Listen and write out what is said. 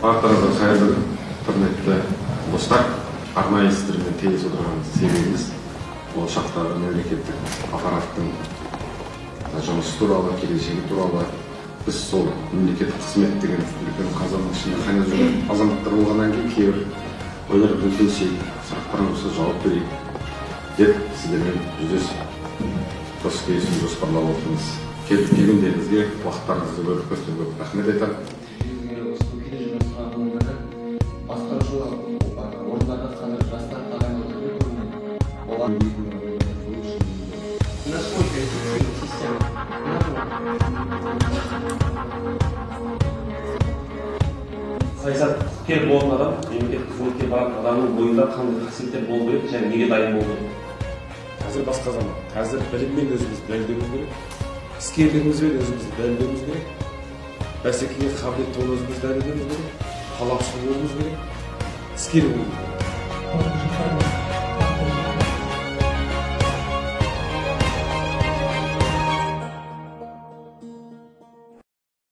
Барлықтарыңызға қайырлы күн, құрметті достар. Арнайы сіздермен тегіс отырған себебіміз болашақтағы мемлекеттік аппараттың жұмысы туралы, келешегі туралы. Біз сол мемлекеттік қызмет деген үлкен қазанның ішінде қайнап жүрген азаматтар болғаннан кейін кейбір ойларға бөлісейік, сұрақтарыңызға жауап берейік деп сіздермен жүздесіп дос кездесу жоспарлап отырмыз. Келгендеріңізге, уақыттарыңызды бөліп көптен көп рахмет айтамын. Саясаткер болған адам, мемлекеттік қызметке баратын адамның бойында қандай қасиеттер болу керек және неге дайын болу керек? Қазір басқа заман. Қазір біліммен өзімізді дәлелдеуіміз керек. Іскерлігімізбен өзімізді дәлелдеуіміз керек. Бәсекеге қабілетті өзімізді дәлелдеуіміз керек. Талапшыл болуымыз керек. Іскер болуымыз керек.